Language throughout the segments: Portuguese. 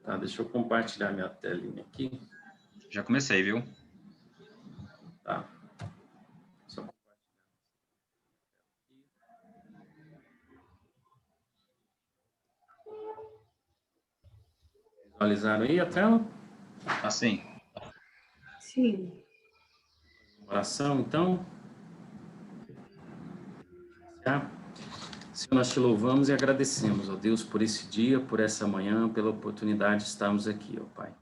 Tá, deixa eu compartilhar minha telinha aqui. Já comecei, viu? Tá. Só visualizaram aí a tela? Assim. Sim. Oração, então. Senhor, nós te louvamos e agradecemos, ó Deus, por esse dia, por essa manhã, pela oportunidade de estarmos aqui, ó Pai.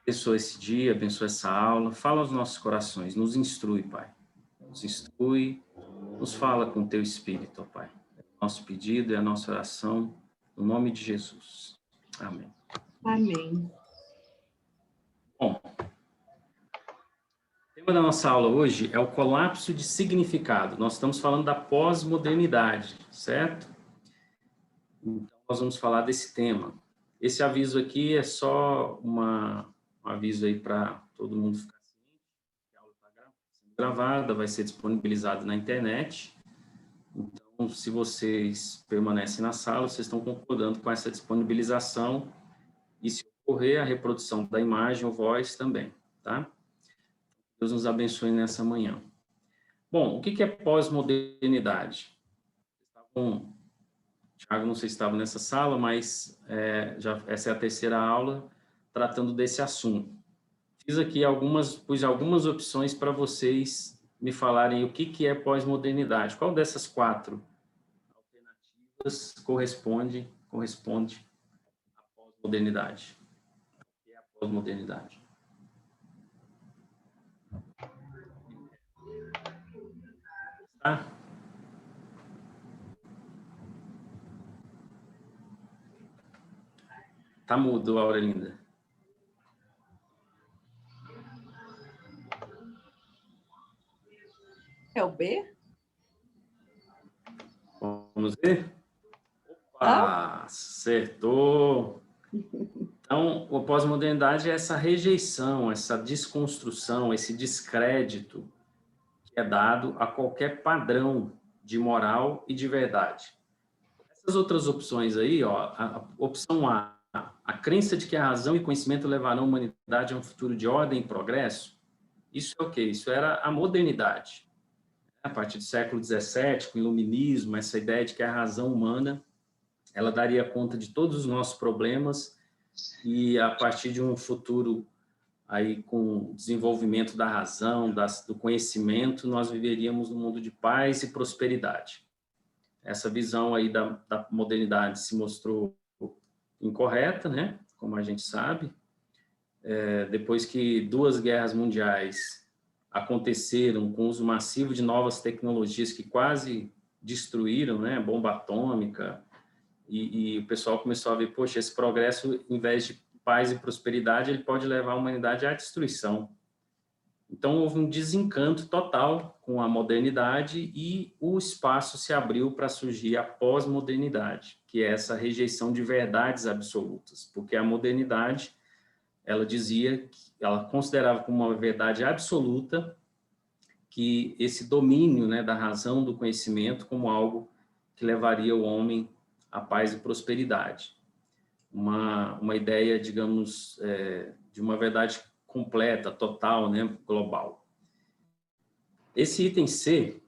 Abençoa esse dia, abençoa essa aula, fala aos nossos corações, nos instrui, Pai. Nos instrui, nos fala com o teu Espírito, ó Pai. É o nosso pedido e a nossa oração, no nome de Jesus. Amém. Amém. Bom, o tema da nossa aula hoje é o colapso de significado. Nós estamos falando da pós-modernidade, certo? Então, nós vamos falar desse tema. Esse aviso aqui é só um aviso aí para todo mundo ficar ciente. A aula está sendo gravada, vai ser disponibilizada na internet. Então, se vocês permanecem na sala, vocês estão concordando com essa disponibilização. E se ocorrer a reprodução da imagem ou voz também, tá? Deus nos abençoe nessa manhã. Bom, o que é pós-modernidade? Tiago, não sei se estava nessa sala, mas essa é a terceira aula tratando desse assunto. Pus algumas opções para vocês me falarem o que é pós-modernidade. Qual dessas 4 alternativas corresponde à pós-modernidade? O que é a pós-modernidade? Tá? Tá mudo, Aurelinda. É o B? Vamos ver? Opa, acertou! Então, a pós-modernidade é essa rejeição, essa desconstrução, esse descrédito que é dado a qualquer padrão de moral e de verdade. Essas outras opções aí, ó, a opção a crença de que a razão e conhecimento levarão a humanidade a um futuro de ordem e progresso, isso é o quê? Isso era a modernidade. A partir do século XVII, com o iluminismo, essa ideia de que a razão humana ela daria conta de todos os nossos problemas e a partir de um futuro aí com o desenvolvimento da razão, do conhecimento, nós viveríamos num mundo de paz e prosperidade. Essa visão aí da modernidade se mostrou incorreta, né? Como a gente sabe. Depois que 2 guerras mundiais aconteceram com o uso massivo de novas tecnologias que quase destruíram, né? Bomba atômica, e o pessoal começou a ver, poxa, esse progresso, em vez de paz e prosperidade, ele pode levar a humanidade à destruição. Então, houve um desencanto total com a modernidade e o espaço se abriu para surgir a pós-modernidade, que é essa rejeição de verdades absolutas, porque a modernidade, ela dizia, ela considerava como uma verdade absoluta que esse domínio, né, da razão, do conhecimento, como algo que levaria o homem à paz e prosperidade. Uma ideia, digamos, de uma verdade completa, total, né, global. Esse item C,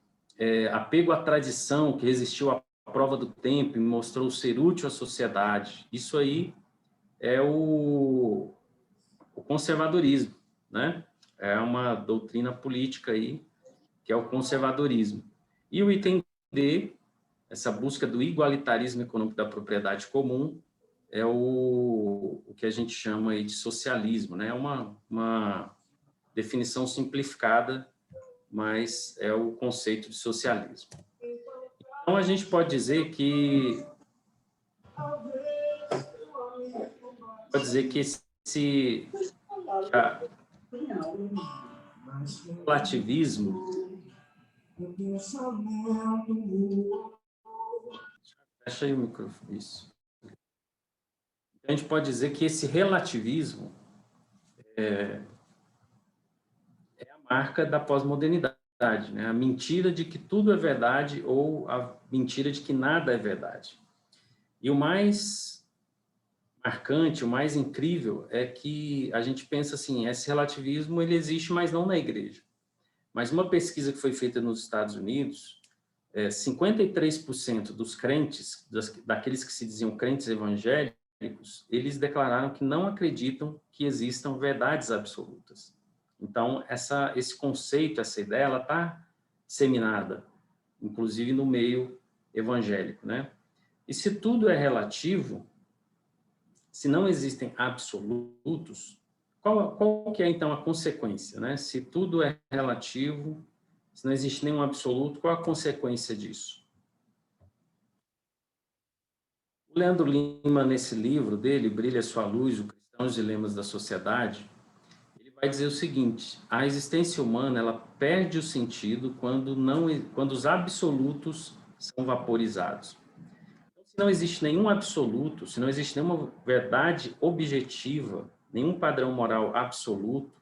apego à tradição que resistiu à prova do tempo e mostrou ser útil à sociedade, isso aí é o conservadorismo, né? É uma doutrina política aí, que é o conservadorismo. E o item D, essa busca do igualitarismo econômico da propriedade comum, é o que a gente chama aí de socialismo, né? Uma definição simplificada, mas é o conceito de socialismo. Então, a gente pode dizer que o relativismo... Fecha aí o microfone, isso. A gente pode dizer que esse relativismo é a marca da pós-modernidade, né? A mentira de que tudo é verdade ou a mentira de que nada é verdade. E o mais marcante, o mais incrível, é que a gente pensa assim, esse relativismo ele existe, mas não na igreja. Mas uma pesquisa que foi feita nos Estados Unidos, 53% dos crentes, daqueles que se diziam crentes evangélicos, eles declararam que não acreditam que existam verdades absolutas. Então, esse conceito, essa ideia, ela está disseminada, inclusive no meio evangélico, né? E se tudo é relativo, se não existem absolutos, qual que é, então, a consequência, né? Se tudo é relativo, se não existe nenhum absoluto, qual a consequência disso? O Leandro Lima, nesse livro dele, Brilha Sua Luz, o Cristão e os Dilemas da Sociedade, ele vai dizer o seguinte: a existência humana ela perde o sentido quando os absolutos são vaporizados. Se não existe nenhum absoluto, se não existe nenhuma verdade objetiva, nenhum padrão moral absoluto,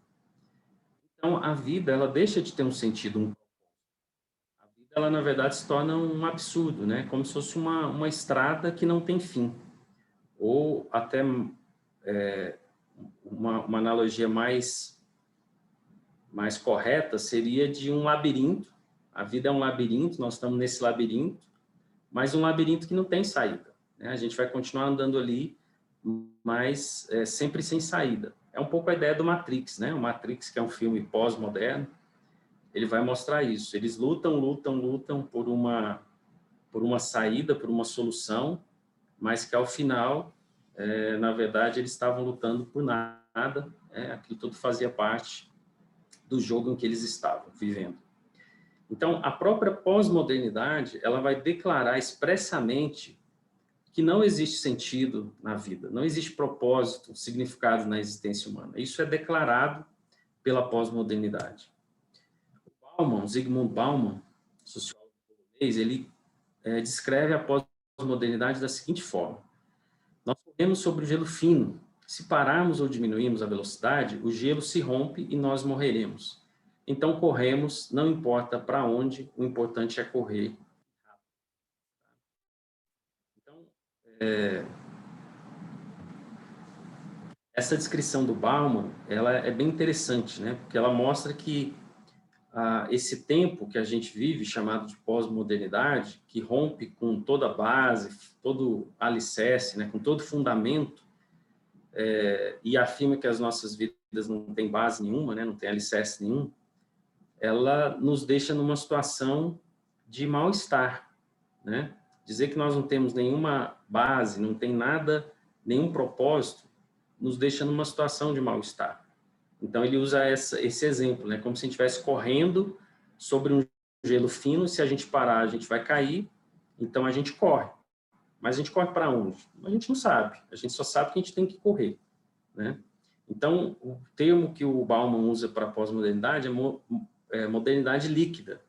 então a vida ela deixa de ter um sentido. A vida ela na verdade se torna um absurdo, né? Como se fosse uma estrada que não tem fim. Ou até uma analogia mais correta seria de um labirinto. A vida é um labirinto, nós estamos nesse labirinto, mas um labirinto que não tem saída, né? A gente vai continuar andando ali, mas sempre sem saída. É um pouco a ideia do Matrix, né? O Matrix, que é um filme pós-moderno, ele vai mostrar isso. Eles lutam por uma saída, por uma solução, mas que ao final, na verdade, eles estavam lutando por nada, aquilo tudo fazia parte do jogo em que eles estavam vivendo. Então, a própria pós-modernidade, ela vai declarar expressamente que não existe sentido na vida, não existe propósito, significado na existência humana. Isso é declarado pela pós-modernidade. Zygmunt Bauman, sociólogo polonês, ele descreve a pós-modernidade da seguinte forma: nós corremos sobre o gelo fino. Se pararmos ou diminuirmos a velocidade, o gelo se rompe e nós morreremos. Então corremos, não importa para onde, o importante é correr. Então, essa descrição do Bauman, ela é bem interessante, né? Porque ela mostra que esse tempo que a gente vive, chamado de pós-modernidade, que rompe com toda a base, todo alicerce, né? Com todo fundamento, e afirma que as nossas vidas não têm base nenhuma, né? Não tem alicerce nenhum, ela nos deixa numa situação de mal-estar, né? Dizer que nós não temos nenhuma base, não tem nada, nenhum propósito, nos deixa numa situação de mal-estar. Então, ele usa esse exemplo, né? Como se a gente estivesse correndo sobre um gelo fino, se a gente parar, a gente vai cair, então a gente corre. Mas a gente corre para onde? A gente não sabe, a gente só sabe que a gente tem que correr, né? Então, o termo que o Bauman usa para a pós-modernidade é modernidade líquida.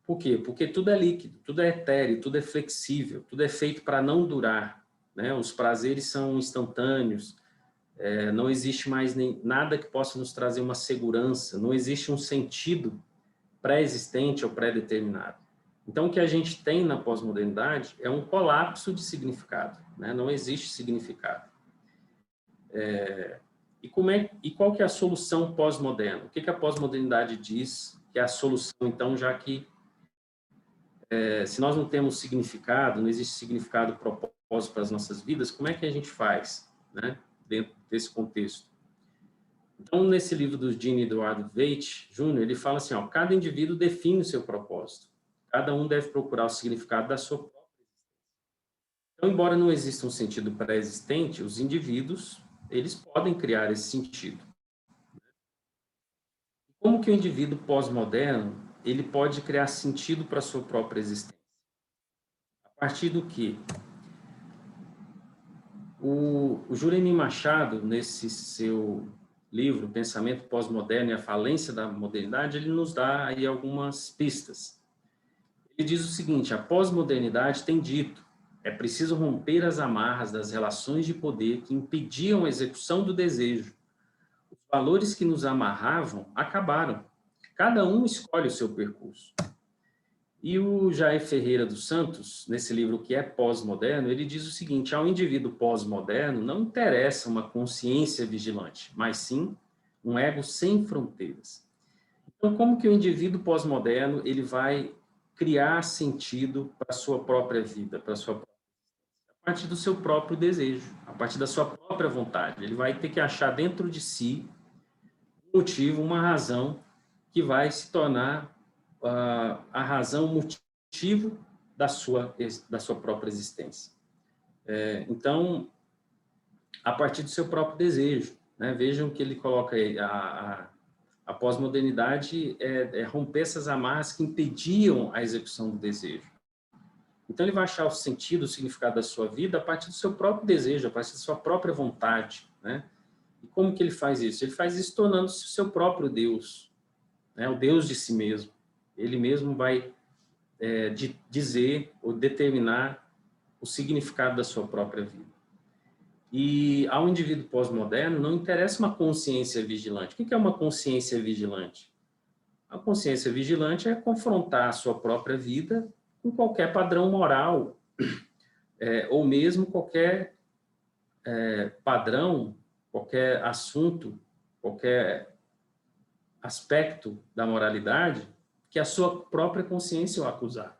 Por quê? Porque tudo é líquido, tudo é etéreo, tudo é flexível, tudo é feito para não durar, né? Os prazeres são instantâneos, não existe mais nada que possa nos trazer uma segurança, não existe um sentido pré-existente ou pré-determinado. Então, o que a gente tem na pós-modernidade é um colapso de significado, né? Não existe significado. E qual que é a solução pós-moderna? O que a pós-modernidade diz que é a solução, então, já que se nós não temos significado, não existe significado, propósito para as nossas vidas, como é que a gente faz, né, dentro desse contexto? Então, nesse livro do Gene Eduardo Veit Jr., ele fala assim, cada indivíduo define o seu propósito. Cada um deve procurar o significado da sua própria existência. Então, embora não exista um sentido pré-existente, os indivíduos, eles podem criar esse sentido. Como que o indivíduo pós-moderno, ele pode criar sentido para a sua própria existência? A partir do quê? O Juremir Machado, nesse seu livro, Pensamento Pós-Moderno e a Falência da Modernidade, ele nos dá aí algumas pistas. Ele diz o seguinte: a pós-modernidade tem dito, é preciso romper as amarras das relações de poder que impediam a execução do desejo. Os valores que nos amarravam acabaram. Cada um escolhe o seu percurso. E o Jair Ferreira dos Santos, nesse livro que é pós-moderno, ele diz o seguinte: ao indivíduo pós-moderno não interessa uma consciência vigilante, mas sim um ego sem fronteiras. Então, como que o indivíduo pós-moderno ele vai criar sentido para a sua própria vida, para a sua própria... a partir do seu próprio desejo, a partir da sua própria vontade. Ele vai ter que achar dentro de si um motivo, uma razão que vai se tornar a razão, o motivo da sua própria existência. Então, a partir do seu próprio desejo, né? Vejam que ele coloca aí, a pós-modernidade é romper essas amarras que impediam a execução do desejo. Então, ele vai achar o sentido, o significado da sua vida a partir do seu próprio desejo, a partir da sua própria vontade, né? E como que ele faz isso? Ele faz isso tornando-se o seu próprio Deus, né? O Deus de si mesmo. Ele mesmo vai dizer ou determinar o significado da sua própria vida. E ao indivíduo pós-moderno não interessa uma consciência vigilante. O que é uma consciência vigilante? A consciência vigilante é confrontar a sua própria vida com qualquer padrão moral, ou mesmo qualquer padrão, qualquer assunto, qualquer aspecto da moralidade que a sua própria consciência o acusar.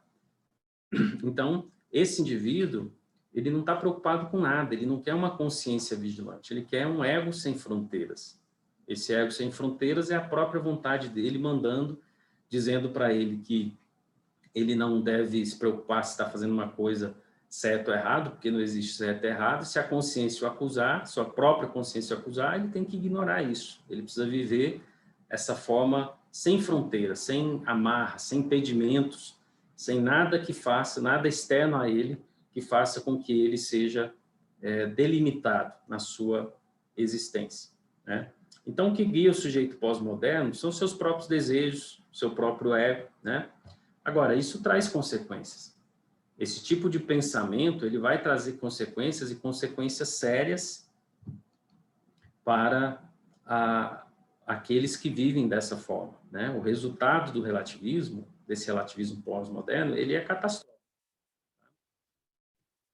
Então, esse indivíduo, ele não está preocupado com nada, ele não quer uma consciência vigilante, ele quer um ego sem fronteiras. Esse ego sem fronteiras é a própria vontade dele mandando, dizendo para ele que ele não deve se preocupar se está fazendo uma coisa certo ou errado, porque não existe certo e errado. Se a consciência o acusar, sua própria consciência o acusar, ele tem que ignorar isso. Ele precisa viver essa forma sem fronteiras, sem amarras, sem impedimentos, sem nada que faça, nada externo a ele, que faça com que ele seja delimitado na sua existência, né? Então, o que guia o sujeito pós-moderno são seus próprios desejos, seu próprio ego, né? Agora, isso traz consequências. Esse tipo de pensamento, ele vai trazer consequências, e consequências sérias para aqueles que vivem dessa forma, né? O resultado do relativismo, desse relativismo pós-moderno, ele é catastrófico.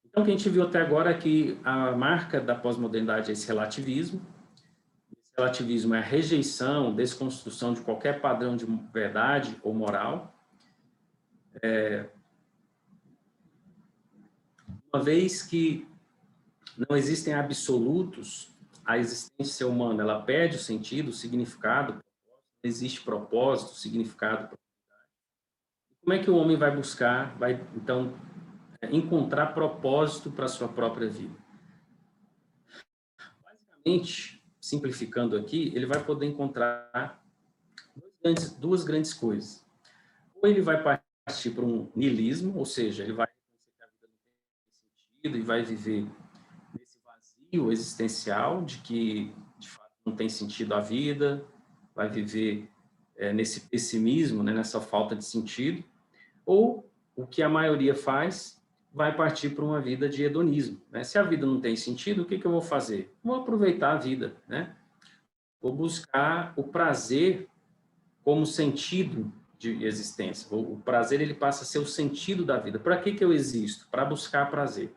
Então, o que a gente viu até agora é que a marca da pós-modernidade é esse relativismo. Esse relativismo é a rejeição, desconstrução de qualquer padrão de verdade ou moral. Uma vez que não existem absolutos, a existência humana ela perde o sentido, o significado, não existe propósito, significado. Como é que o homem vai buscar, vai então encontrar propósito para a sua própria vida? Basicamente, simplificando aqui, ele vai poder encontrar duas grandes coisas. Ou ele vai partir para um niilismo, ou seja, ele vai reconhecer que a vida não tem sentido e vai viver nesse vazio existencial de que, de fato, não tem sentido a vida, vai viver nesse pessimismo, né, nessa falta de sentido. Ou o que a maioria faz, vai partir para uma vida de hedonismo, né? Se a vida não tem sentido, o que eu vou fazer? Vou aproveitar a vida, né? Vou buscar o prazer como sentido de existência. O prazer, ele passa a ser o sentido da vida. Para que eu existo? Para buscar prazer.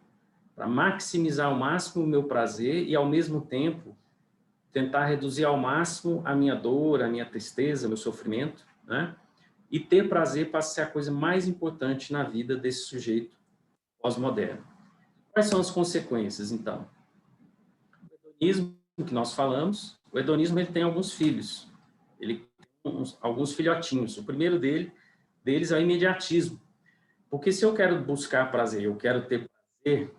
Para maximizar ao máximo o meu prazer e, ao mesmo tempo, tentar reduzir ao máximo a minha dor, a minha tristeza, o meu sofrimento, né? E ter prazer passa a ser a coisa mais importante na vida desse sujeito pós-moderno. Quais são as consequências, então? O hedonismo, que nós falamos, o hedonismo ele tem alguns filhos. Ele tem alguns filhotinhos. O primeiro deles é o imediatismo. Porque se eu quero buscar prazer, eu quero ter prazer,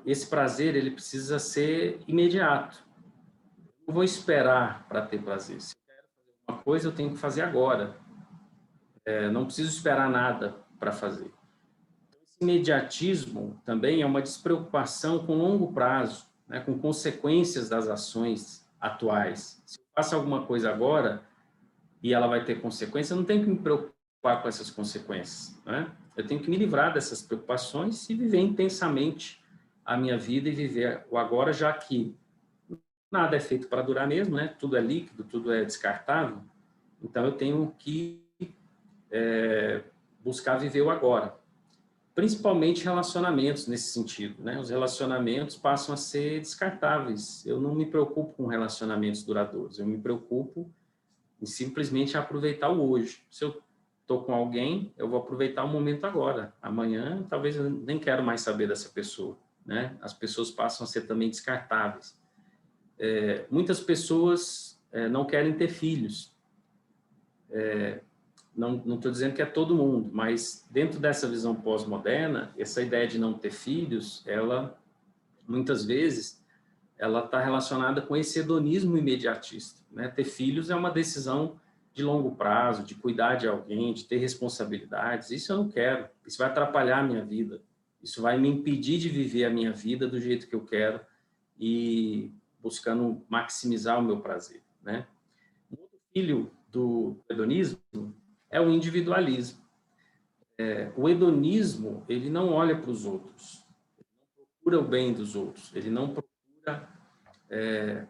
esse prazer ele precisa ser imediato. Eu não vou esperar para ter prazer. Se eu quero fazer uma coisa, eu tenho que fazer agora. Não preciso esperar nada para fazer. Esse imediatismo também é uma despreocupação com longo prazo, né, com consequências das ações atuais. Se eu faço alguma coisa agora e ela vai ter consequência, eu não tenho que me preocupar com essas consequências, né? Eu tenho que me livrar dessas preocupações e viver intensamente a minha vida e viver o agora, já que nada é feito para durar mesmo, né? Tudo é líquido, tudo é descartável. Então, eu tenho que buscar viver o agora. Principalmente relacionamentos nesse sentido, né? Os relacionamentos passam a ser descartáveis. Eu não me preocupo com relacionamentos duradouros, eu me preocupo em simplesmente aproveitar o hoje. Se eu estou com alguém, eu vou aproveitar o momento agora. Amanhã, talvez eu nem quero mais saber dessa pessoa, né? As pessoas passam a ser também descartáveis. Muitas pessoas não querem ter filhos. Não estou dizendo que é todo mundo, mas dentro dessa visão pós-moderna, essa ideia de não ter filhos, ela, muitas vezes, ela está relacionada com esse hedonismo imediatista, né? Ter filhos é uma decisão de longo prazo, de cuidar de alguém, de ter responsabilidades. Isso eu não quero. Isso vai atrapalhar a minha vida. Isso vai me impedir de viver a minha vida do jeito que eu quero e buscando maximizar o meu prazer, né? Um outro filho do hedonismo é o individualismo. O hedonismo, ele não olha para os outros, ele não procura o bem dos outros, ele não procura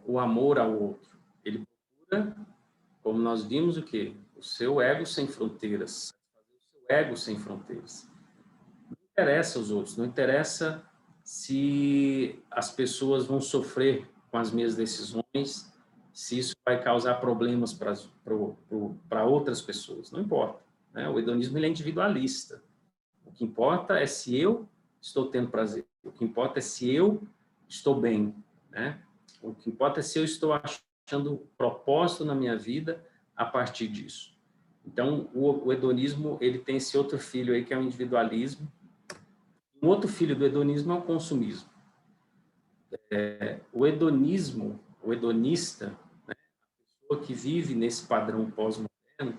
o amor ao outro. Ele procura, como nós vimos, o quê? O seu ego sem fronteiras. O seu ego sem fronteiras. Não interessa os outros, não interessa se as pessoas vão sofrer com as minhas decisões, se isso vai causar problemas para outras pessoas. Não importa, né? O hedonismo ele é individualista. O que importa é se eu estou tendo prazer. O que importa é se eu estou bem, né? O que importa é se eu estou achando propósito na minha vida a partir disso. Então, o hedonismo, ele tem esse outro filho aí, que é o individualismo. Um outro filho do hedonismo é o consumismo. O hedonismo, o hedonista, né, a pessoa que vive nesse padrão pós-moderno,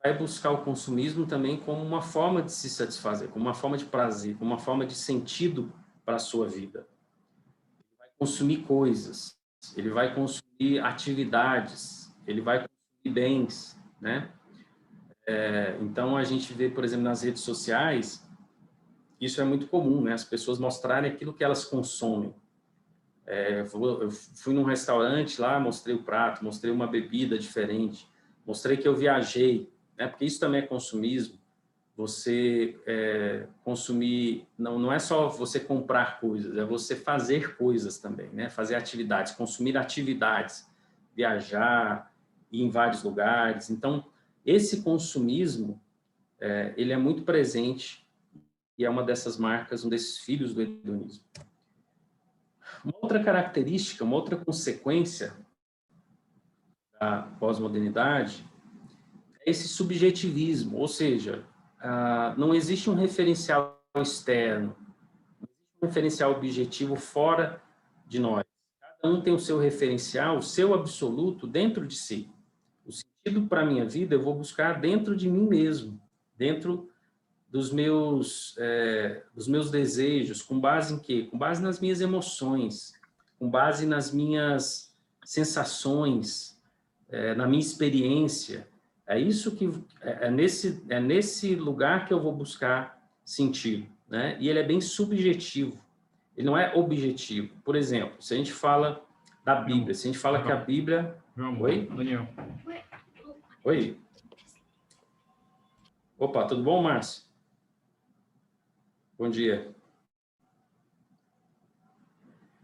vai buscar o consumismo também como uma forma de se satisfazer, como uma forma de prazer, como uma forma de sentido para a sua vida. Consumir coisas, ele vai consumir atividades, ele vai consumir bens, né? Então, a gente vê, por exemplo, nas redes sociais, isso é muito comum, né? As pessoas mostrarem aquilo que elas consomem. Eu fui num restaurante lá, mostrei o prato, mostrei uma bebida diferente, mostrei que eu viajei, né? Porque isso também é consumismo. Você consumir, não é só você comprar coisas, é você fazer coisas também, né? Fazer atividades, consumir atividades, viajar, ir em vários lugares. Então, esse consumismo, ele é muito presente e é uma dessas marcas, um desses filhos do hedonismo. Uma outra característica, uma outra consequência da pós-modernidade é esse subjetivismo, ou seja, não existe um referencial externo, não existe um referencial objetivo fora de nós. Cada um tem o seu referencial, o seu absoluto dentro de si. O sentido para a minha vida eu vou buscar dentro de mim mesmo, dentro dos meus desejos, com base em quê? Com base nas minhas emoções, com base nas minhas sensações, na minha experiência. É isso que nesse lugar que eu vou buscar sentido, né? E ele é bem subjetivo. Ele não é objetivo. Por exemplo, se a gente fala da Bíblia, se a gente fala que a Bíblia... Oi? Daniel. Oi? Opa, tudo bom, Márcio? Bom dia.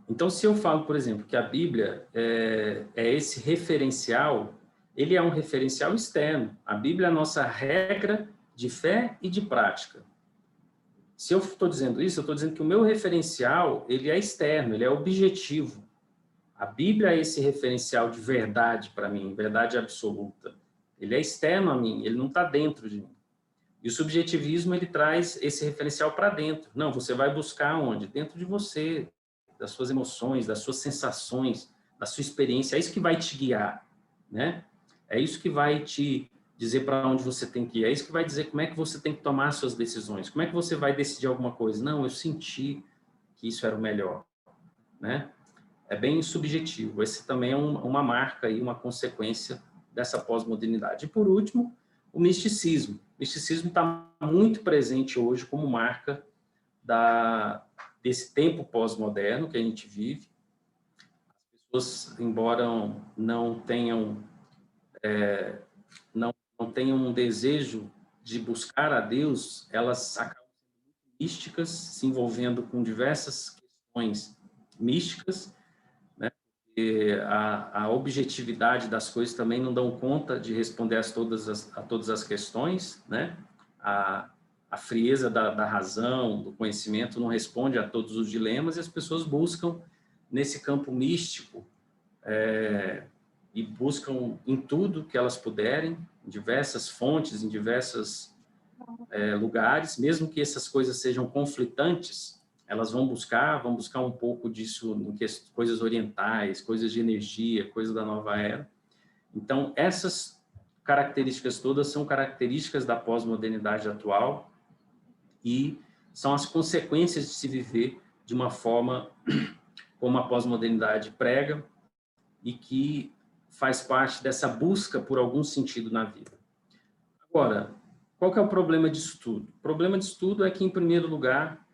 Então, se eu falo, por exemplo, que a Bíblia é esse referencial, ele é um referencial externo. A Bíblia é a nossa regra de fé e de prática. Se eu estou dizendo isso, eu estou dizendo que o meu referencial, ele é externo, ele é objetivo. A Bíblia é esse referencial de verdade para mim, verdade absoluta. Ele é externo a mim, ele não está dentro de mim. E o subjetivismo, ele traz esse referencial para dentro. Não, você vai buscar onde? Dentro de você, das suas emoções, das suas sensações, da sua experiência. É isso que vai te guiar, né? É isso que vai te dizer para onde você tem que ir. É isso que vai dizer como é que você tem que tomar suas decisões. Como é que você vai decidir alguma coisa? Não, eu senti que isso era o melhor, né? É bem subjetivo. Esse também é uma marca e uma consequência dessa pós-modernidade. E, por último, o misticismo. O misticismo está muito presente hoje como marca desse tempo pós-moderno que a gente vive. As pessoas, embora não tenham um desejo de buscar a Deus, elas acabam sendo místicas, se envolvendo com diversas questões místicas, né? E a objetividade das coisas também não dão conta de responder a todas as questões, né? A frieza da razão, do conhecimento, não responde a todos os dilemas, e as pessoas buscam nesse campo místico, e buscam em tudo que elas puderem, em diversas fontes, em diversos lugares, mesmo que essas coisas sejam conflitantes, elas vão buscar um pouco disso em coisas orientais, coisas de energia, coisas da nova era. Então, essas características todas são características da pós-modernidade atual e são as consequências de se viver de uma forma como a pós-modernidade prega e que faz parte dessa busca por algum sentido na vida. Agora, qual que é o problema disso tudo? O problema disso tudo é que, em primeiro lugar,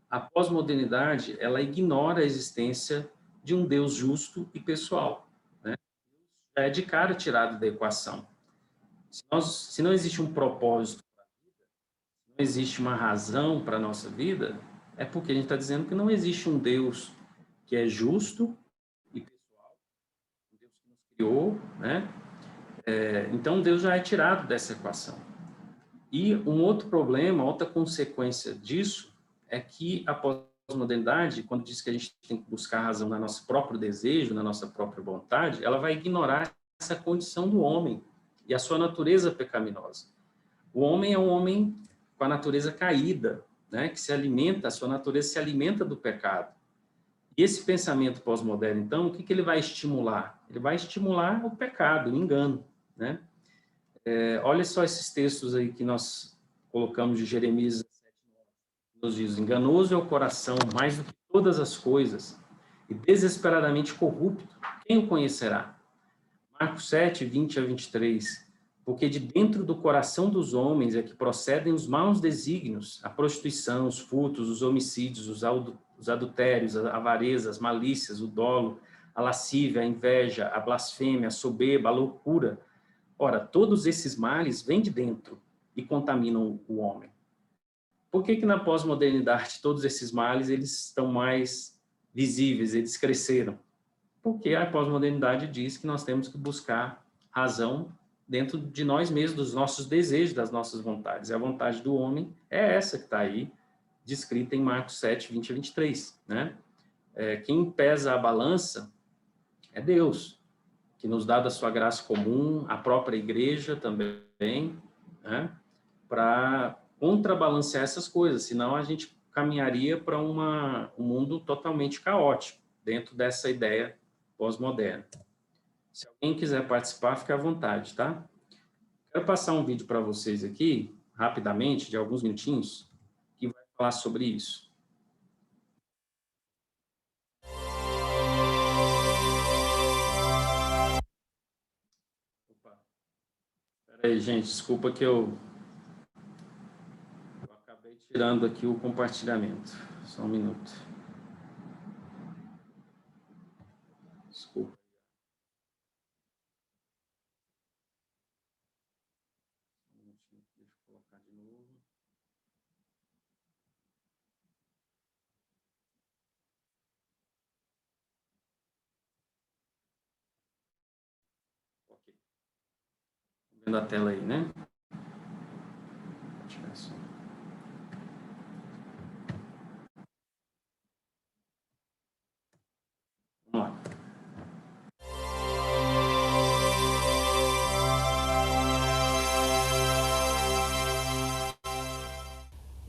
a pós-modernidade, ela ignora a existência de um Deus justo e pessoal, né? Já é de cara tirado da equação. Se não existe um propósito, não existe uma razão para a nossa vida, é porque a gente está dizendo que não existe um Deus que é justo e pessoal, um Deus que nos criou, né? Então, Deus já é tirado dessa equação. E um outro problema, outra consequência disso, é que a pós-modernidade, quando diz que a gente tem que buscar razão no nosso próprio desejo, na nossa própria vontade, ela vai ignorar essa condição do homem e a sua natureza pecaminosa. O homem é um homem com a natureza caída, né, que se alimenta, a sua natureza se alimenta do pecado. E esse pensamento pós-moderno, então, o que ele vai estimular? Ele vai estimular o pecado, o engano, né? Olha só esses textos aí que nós colocamos de Jeremias 17:9. Nos diz: enganoso é o coração mais do que todas as coisas e desesperadamente corrupto, quem o conhecerá? Marcos 7:20-23. Porque de dentro do coração dos homens é que procedem os maus desígnios, a prostituição, os furtos, os homicídios, os adultérios, a avareza, as malícias, o dolo, a lascívia, a inveja, a blasfêmia, a soberba, a loucura. Ora, todos esses males vêm de dentro e contaminam o homem. Por que na pós-modernidade todos esses males eles estão mais visíveis, eles cresceram? Porque a pós-modernidade diz que nós temos que buscar razão dentro de nós mesmos, dos nossos desejos, das nossas vontades. E a vontade do homem é essa que está aí, descrita em Marcos 7:20-23. Né? Quem pesa a balança é Deus, que nos dá da sua graça comum, a própria igreja também, né? Para contrabalancear essas coisas, senão a gente caminharia para um mundo totalmente caótico, dentro dessa ideia pós-moderna. Se alguém quiser participar, fique à vontade, tá? Quero passar um vídeo para vocês aqui, rapidamente, de alguns minutinhos, que vai falar sobre isso. Espera aí, gente, desculpa que eu acabei tirando aqui o compartilhamento. Só um minuto. Desculpa. Deixa eu colocar de novo. Ok. Vendo a tela aí, né? Vou tirar isso. Vamos lá.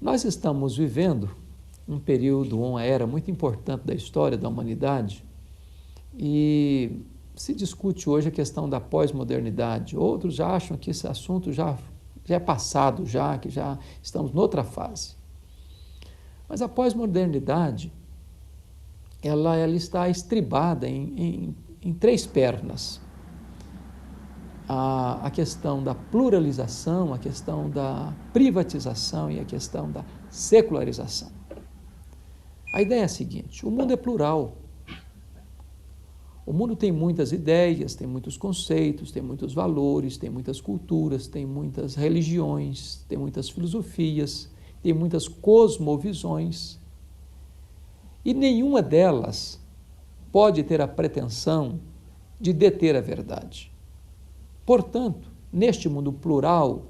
Nós estamos vivendo um período, uma era muito importante da história da humanidade e se discute hoje a questão da pós-modernidade. Outros já acham que esse assunto já é passado, que já estamos noutra fase. Mas a pós-modernidade, ela está estribada em três pernas. A questão da pluralização, a questão da privatização e a questão da secularização. A ideia é a seguinte: o mundo é plural. O mundo tem muitas ideias, tem muitos conceitos, tem muitos valores, tem muitas culturas, tem muitas religiões, tem muitas filosofias, tem muitas cosmovisões, e nenhuma delas pode ter a pretensão de deter a verdade. Portanto, neste mundo plural,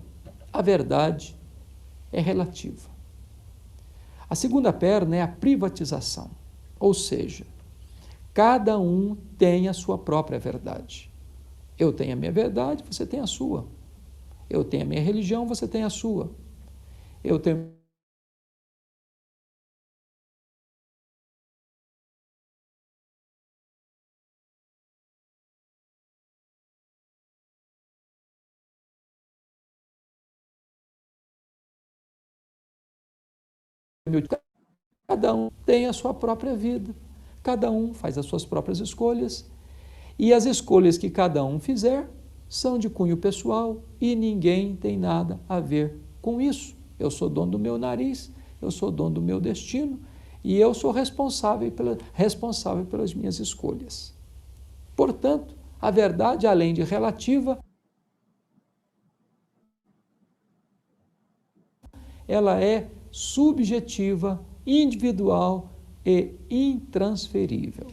a verdade é relativa. A segunda perna é a privatização, ou seja, cada um tem a sua própria verdade. Eu tenho a minha verdade, você tem a sua. Eu tenho a minha religião, você tem a sua. Eu tenho cada um tem a sua própria vida. Cada um faz as suas próprias escolhas. E as escolhas que cada um fizer são de cunho pessoal e ninguém tem nada a ver com isso. Eu sou dono do meu nariz, eu sou dono do meu destino e eu sou responsável pelas minhas escolhas. Portanto, a verdade, além de relativa, ela é subjetiva, individual e intransferível.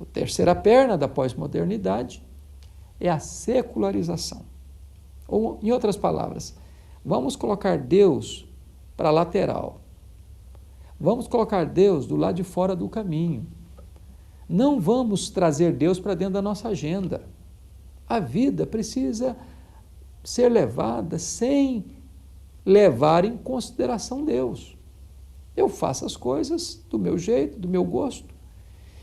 A terceira perna da pós-modernidade é a secularização. Ou, em outras palavras, vamos colocar Deus para a lateral. Vamos colocar Deus do lado de fora do caminho. Não vamos trazer Deus para dentro da nossa agenda. A vida precisa ser levada sem levar em consideração Deus. Eu faço as coisas do meu jeito, do meu gosto.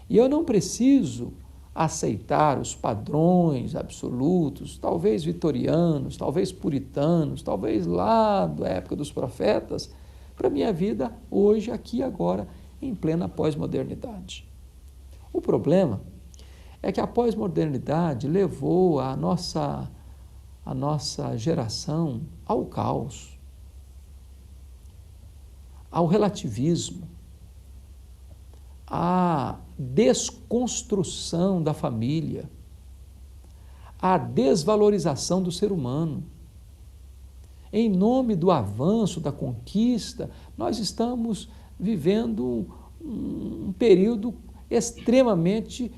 E eu não preciso aceitar os padrões absolutos, talvez vitorianos, talvez puritanos, talvez lá da época dos profetas, para a minha vida hoje, aqui e agora, em plena pós-modernidade. O problema é que a pós-modernidade levou a nossa geração ao caos, ao relativismo, à desconstrução da família, à desvalorização do ser humano. Em nome do avanço, da conquista, nós estamos vivendo um período extremamente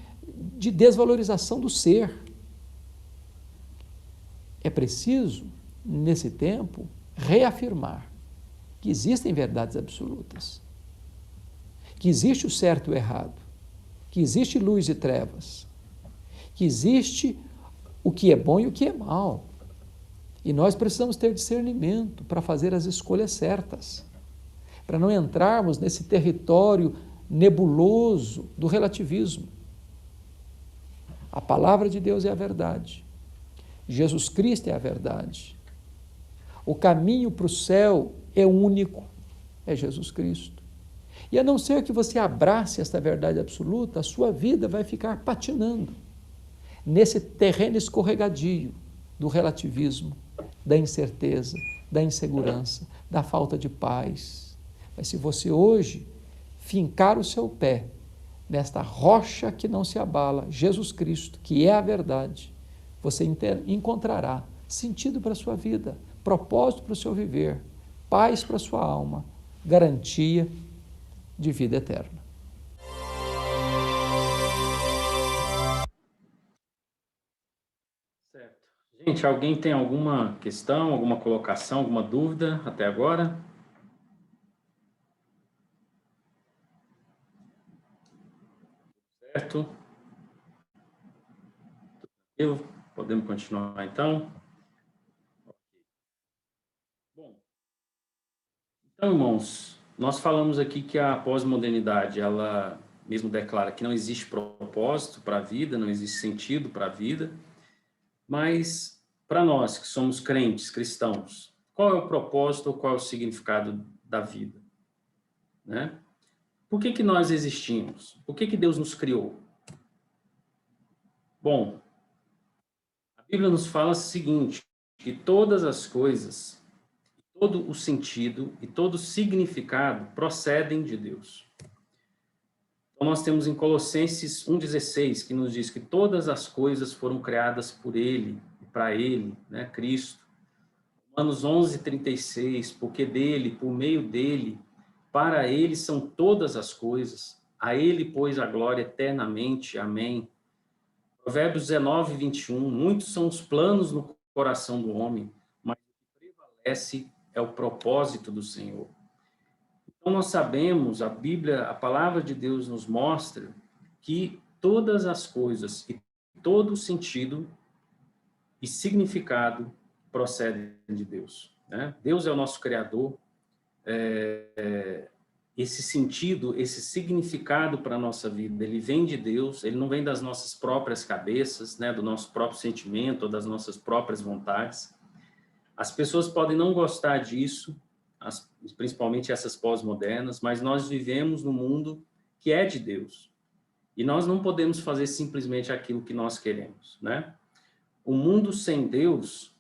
de desvalorização do ser. É preciso, nesse tempo, reafirmar que existem verdades absolutas, que existe o certo e o errado, que existe luz e trevas, que existe o que é bom e o que é mal. E nós precisamos ter discernimento para fazer as escolhas certas, para não entrarmos nesse território nebuloso do relativismo. A palavra de Deus é a verdade. Jesus Cristo é a verdade. O caminho para o céu é único, é Jesus Cristo. E a não ser que você abrace esta verdade absoluta, a sua vida vai ficar patinando nesse terreno escorregadio do relativismo, da incerteza, da insegurança, da falta de paz. Mas se você hoje fincar o seu pé nesta rocha que não se abala, Jesus Cristo, que é a verdade, você encontrará sentido para a sua vida, propósito para o seu viver, paz para a sua alma, garantia de vida eterna. Certo. Gente, alguém tem alguma questão, alguma colocação, alguma dúvida até agora? Certo? Podemos continuar então? Bom, então, irmãos, nós falamos aqui que a pós-modernidade, ela mesmo declara que não existe propósito para a vida, não existe sentido para a vida, mas para nós que somos crentes, cristãos, qual é o propósito ou qual é o significado da vida? Né? Por que nós existimos? Por que Deus nos criou? Bom, a Bíblia nos fala o seguinte, que todas as coisas, todo o sentido e todo o significado procedem de Deus. Então, nós temos em Colossenses 1,16, que nos diz que todas as coisas foram criadas por Ele, e para Ele, né, Cristo. Romanos 11,36, porque dele, por meio dele, para Ele são todas as coisas, a Ele, pois, a glória eternamente. Amém. Provérbios 19:21, muitos são os planos no coração do homem, mas o que prevalece é o propósito do Senhor. Então, nós sabemos, a Bíblia, a palavra de Deus nos mostra que todas as coisas e todo o sentido e significado procedem de Deus, né? Deus é o nosso Criador. Esse sentido, esse significado para a nossa vida, ele vem de Deus, ele não vem das nossas próprias cabeças, né, do nosso próprio sentimento ou das nossas próprias vontades. As pessoas podem não gostar disso, principalmente essas pós-modernas, mas nós vivemos num mundo que é de Deus. E nós não podemos fazer simplesmente aquilo que nós queremos, né? O mundo sem Deus,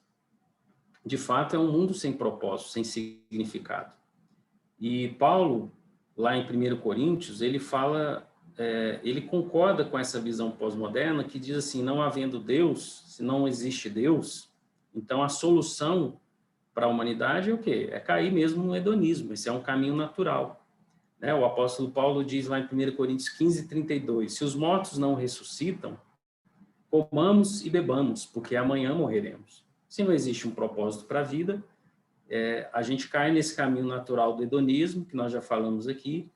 de fato, é um mundo sem propósito, sem significado. E Paulo, lá em 1 Coríntios, ele fala, ele concorda com essa visão pós-moderna que diz assim, não havendo Deus, se não existe Deus, então a solução para a humanidade é o quê? É cair mesmo no hedonismo, esse é um caminho natural, né? O apóstolo Paulo diz lá em 1 Coríntios 15:32, se os mortos não ressuscitam, comamos e bebamos, porque amanhã morreremos. Se não existe um propósito para a vida, a gente cai nesse caminho natural do hedonismo, que nós já falamos aqui,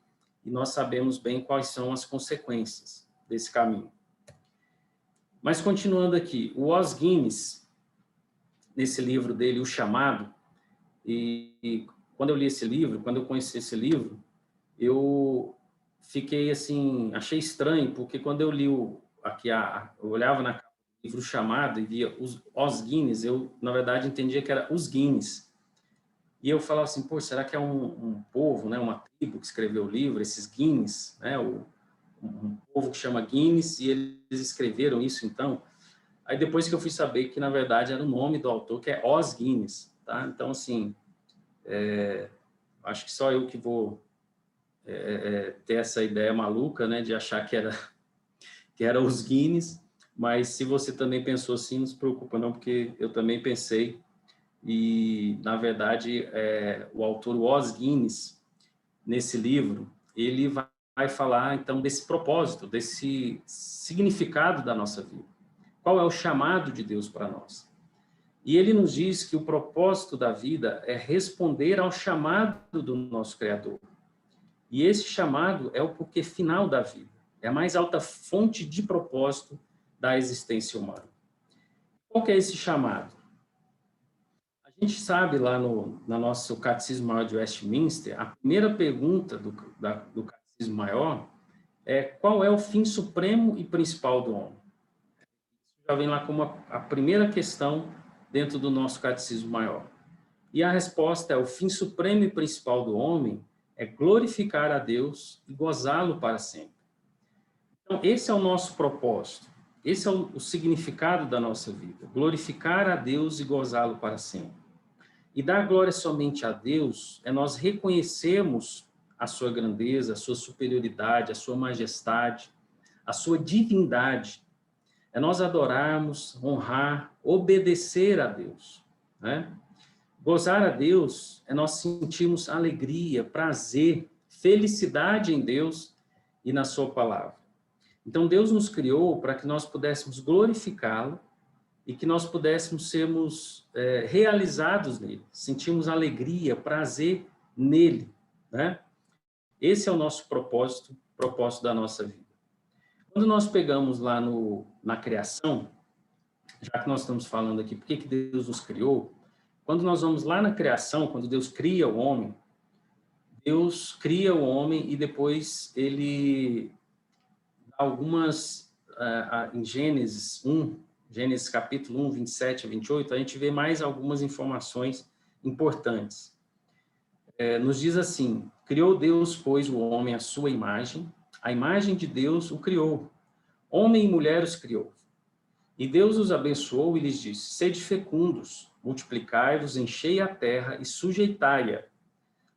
e nós sabemos bem quais são as consequências desse caminho. Mas continuando aqui, o Os Guinness, nesse livro dele, O Chamado, e quando eu li esse livro, quando eu conheci esse livro, eu fiquei assim, achei estranho, porque quando eu li eu olhava na capa do livro O Chamado e via Os Guinness, eu, na verdade, entendia que era os Guinness. E eu falava assim, pô, será que é um povo, né, uma tribo que escreveu o livro, esses Guinness, né, um povo que chama Guinness, e eles escreveram isso, então? Aí depois que eu fui saber que, na verdade, era o nome do autor, que é Os Guinness, tá? Então, assim, acho que só eu que vou ter essa ideia maluca, né, de achar que era os Guinness, mas se você também pensou assim, não se preocupa não, porque eu também pensei. E, na verdade, o autor Os Guinness, nesse livro, ele vai falar, então, desse propósito, desse significado da nossa vida. Qual é o chamado de Deus para nós? E ele nos diz que o propósito da vida é responder ao chamado do nosso Criador. E esse chamado é o porquê final da vida. É a mais alta fonte de propósito da existência humana. Qual que é esse chamado? A gente sabe lá no nosso Catecismo Maior de Westminster, a primeira pergunta do Catecismo Maior é qual é o fim supremo e principal do homem? Isso já vem lá como a primeira questão dentro do nosso Catecismo Maior. E a resposta é o fim supremo e principal do homem é glorificar a Deus e gozá-lo para sempre. Então, esse é o nosso propósito, esse é o significado da nossa vida, glorificar a Deus e gozá-lo para sempre. E dar glória somente a Deus é nós reconhecermos a sua grandeza, a sua superioridade, a sua majestade, a sua divindade. É nós adorarmos, honrar, obedecer a Deus, né? Gozar a Deus é nós sentirmos alegria, prazer, felicidade em Deus e na sua palavra. Então, Deus nos criou para que nós pudéssemos glorificá-lo e que nós pudéssemos sermos realizados nele, sentirmos alegria, prazer nele, né? Esse é o nosso propósito da nossa vida. Quando nós pegamos lá na criação, já que nós estamos falando aqui, por que Deus nos criou? Quando nós vamos lá na criação, quando Deus cria o homem, Deus cria o homem e depois ele dá algumas, em Gênesis 1, Gênesis capítulo 1, 27 a 28, a gente vê mais algumas informações importantes. Nos diz assim, criou Deus, pois, o homem à sua imagem, a imagem de Deus o criou, homem e mulher os criou. E Deus os abençoou e lhes disse, sede fecundos, multiplicai-vos, enchei a terra e sujeitai-a.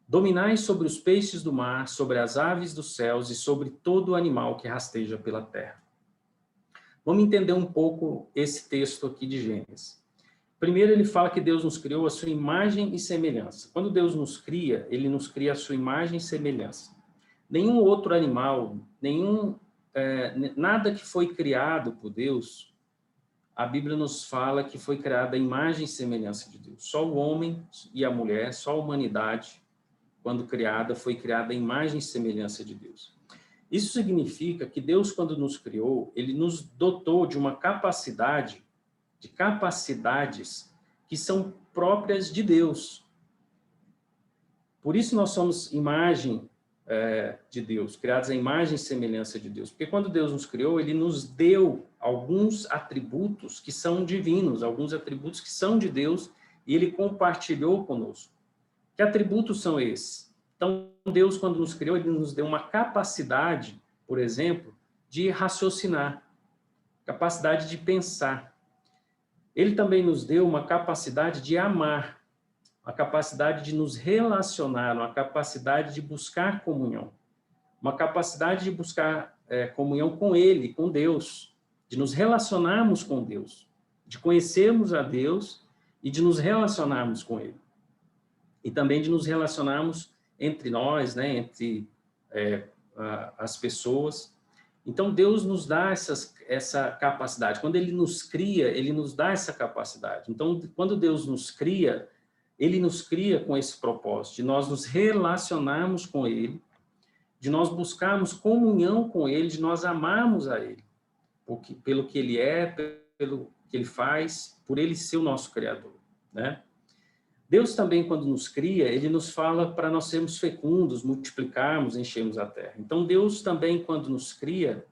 Dominai sobre os peixes do mar, sobre as aves dos céus e sobre todo animal que rasteja pela terra. Vamos entender um pouco esse texto aqui de Gênesis. Primeiro, ele fala que Deus nos criou a sua imagem e semelhança. Quando Deus nos cria, ele nos cria a sua imagem e semelhança. Nenhum outro animal, nada que foi criado por Deus, a Bíblia nos fala que foi criada a imagem e semelhança de Deus. Só o homem e a mulher, só a humanidade, quando criada, foi criada a imagem e semelhança de Deus. Isso significa que Deus, quando nos criou, ele nos dotou de uma capacidade, de capacidades que são próprias de Deus. Por isso nós somos imagem de Deus, criados à imagem e semelhança de Deus. Porque quando Deus nos criou, ele nos deu alguns atributos que são divinos, alguns atributos que são de Deus, e ele compartilhou conosco. Que atributos são esses? Então, Deus, quando nos criou, ele nos deu uma capacidade, por exemplo, de raciocinar, capacidade de pensar. Ele também nos deu uma capacidade de amar, uma capacidade de nos relacionar, uma capacidade de buscar comunhão, uma capacidade de buscar comunhão com Ele, com Deus, de nos relacionarmos com Deus, de conhecermos a Deus e de nos relacionarmos com Ele. E também de nos relacionarmos entre nós, né, entre as pessoas. Então, Deus nos dá essa capacidade. Quando Ele nos cria, Ele nos dá essa capacidade. Então, quando Deus nos cria, Ele nos cria com esse propósito, de nós nos relacionarmos com Ele, de nós buscarmos comunhão com Ele, de nós amarmos a Ele, pelo que Ele é, pelo que Ele faz, por Ele ser o nosso Criador, né? Deus também, quando nos cria, Ele nos fala para nós sermos fecundos, multiplicarmos, enchermos a terra. Então, Deus também, quando nos cria,